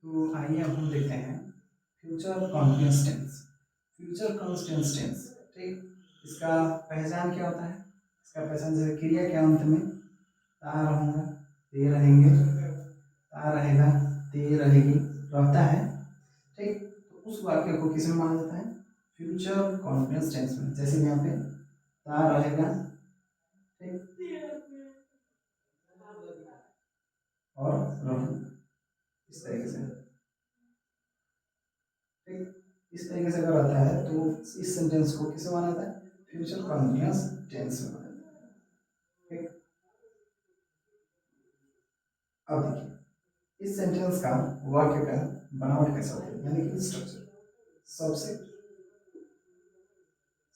तो आइए अब हम देखते हैं future continuous tense. Future continuous tense, ठीक, इसका पहचान क्या होता है? इसका पहचान जैसे क्रिया के अंत में ता रहूँगा, ते रहेंगे, ता रहेगा, ते रहेगी, रहता है, ठीक। तो उस वाक्य को किस में माना जाता है? फ्यूचर कॉन्टिन्यूअस टेंस में। जैसे यहाँ पे ता रहेगा, ठीक, और रहूँगा, इस तरीके से, ठीक। इस तरीके से अगर आता है तो इस सेंटेंस को किसे माना जाता है? फ्यूचर कॉन्टिन्यूअस टेंस में माना जाता है, ठीक। अब देखिए इस सेंटेंस का वाक्य का बनावट कैसा होता है, यानी कि स्ट्रक्चर। सबसे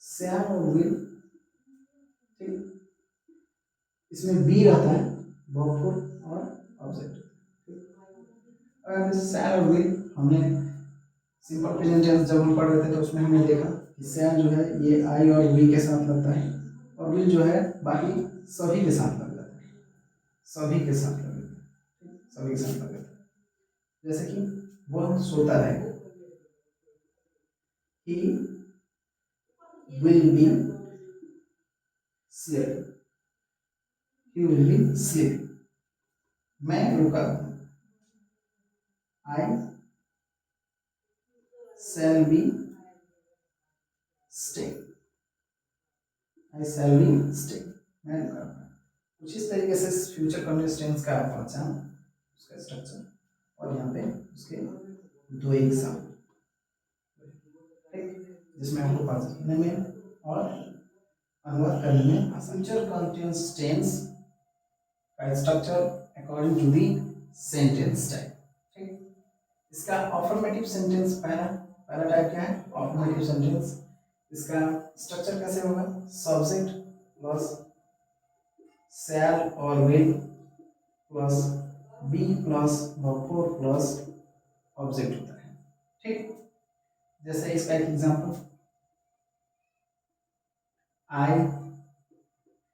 श्याम और विल, ठीक, इसमें बी रहता है, वर्ब और ऑब्जेक्ट, ठीक। अगर श्याम और विल हमने सिंपल प्रेजेंट टेंस जब हम पढ़ रहे थे तो उसमें हमने देखा कि श्याम जो है ये आई और वी के साथ लगता है, और विल जो है बाकी सभी के साथ लग जाता है, सभी के साथ लग जाता है, सभी के साथ लग जाता है। जैसे कि वह सोता रहेगा, he will be sleeping, he will be sleeping। मैं रुका हूँ, I shall be staying, I shall be staying, मैं रुका हूँ। कुछ इस तरीके से फ्यूचर कंटिन्यूअस टेंस का पहचान, उसका स्ट्रक्चर, और यहाँ पे उसके दो एग्जाम्पल, ठीक, जिसमें आपको पढ़ने में और अनुवाद करने में फ्यूचर कंटिन्यूअस टेंस का structure according to the sentence type, ठीक। इसका अफर्मेटिव सेंटेंस पहला पहला टाइप क्या है? Affirmative sentence. इसका स्ट्रक्चर कैसे होगा? सब्जेक्ट प्लस शैल और will plus be plus verb plus object होता है, ठीक। जैसे इसका एक example, I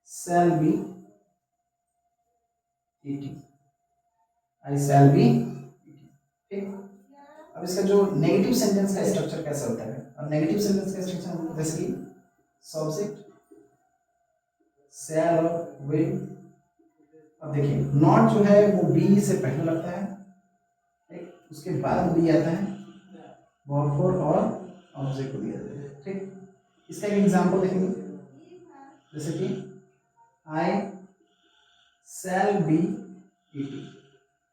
shall be eating, I shall be eating, ठीक। अब इसका जो नेगेटिव सेंटेंस का स्ट्रक्चर कैसा होता है? अब नेगेटिव सेंटेंस का स्ट्रक्चर जैसे कि सब्जेक्ट शैल और विल। अब देखिए नॉट जो है वो बी से पहले लगता है, ठीक, उसके बाद बी आता है, वर्ब और ऑब्जेक्ट को दिया जाता है, ठीक। इसका एक एग्जांपल देखेंगे, जैसे कि I shall be eating,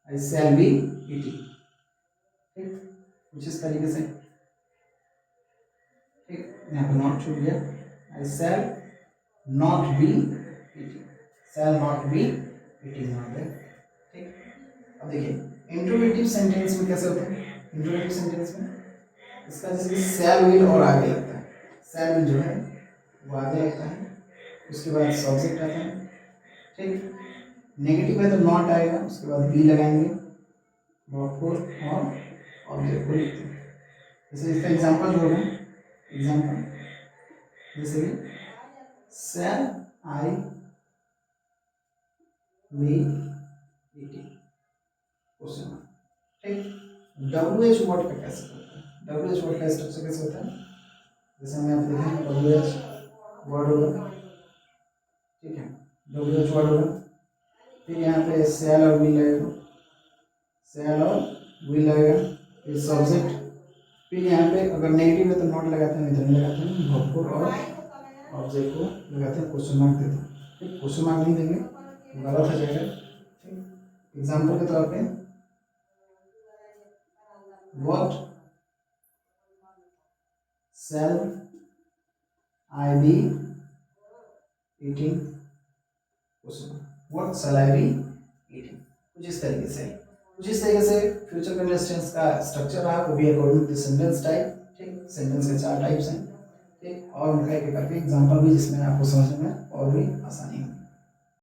I shall be eating, ठीक, कुछ इस तरीके से, ठीक। यहाँ पे नॉट छूट गया, I shall not be eating, shall not be eating यहाँ पे, ठीक। अब देखिए इंट्रोगेटिव सेंटेंस में कैसे होता है? इंट्रोगेटिव सेंटेंस में इसका जैसे कि शैल विल और आगे लगता है, शैल विल जो है वो आगे लगता है, उसके बाद सब्जेक्ट आता है, ठीक। नेगेटिव है तो नॉट आएगा, उसके बाद बी लगाएंगे, वर्ब और ऑब्जेक्ट को लिखते हैं। जैसे इसका एग्जांपल जो है, एग्जांपल जैसे कि शैल आई बी ईटिंग, क्वेश्चन, ठीक। WH वर्ड का कैसे होता है? WH वर्ड का स्ट्रक्चर कैसे होता है? जैसे हम यहाँ पे देखें WH वर्ड होगा, ठीक है, WH वर्ड होगा, फिर यहाँ पे शैल और विल लगेगा, शैल और विल लगेगा, फिर सब्जेक्ट, फिर यहाँ पे अगर नेगेटिव है तो नॉट लगाते हैं, इधर नहीं लगाते हैं, वर्ब और ऑब्जेक्ट को लगाते हैं, क्वेश्चन मार्क देते हैं, ठीक। क्वेश्चन मार्क नहीं देंगे तो गलत हो जाएगा, ठीक। एग्जाम्पल के तौर पे what shell I be eating, question what shell I be eating, कुछ इस तरीके से, कुछ इस तरीके से फ्यूचर कंटिन्यूअस टेंस का स्ट्रक्चर रहा, वो भी अकॉर्डिंग टू सेंटेंस टाइप, ठीक। सेंटेंस के 4 टाइप्स हैं, ठीक, और उनका एक करके एग्जांपल भी जिसमें आपको समझने में और भी आसानी हो।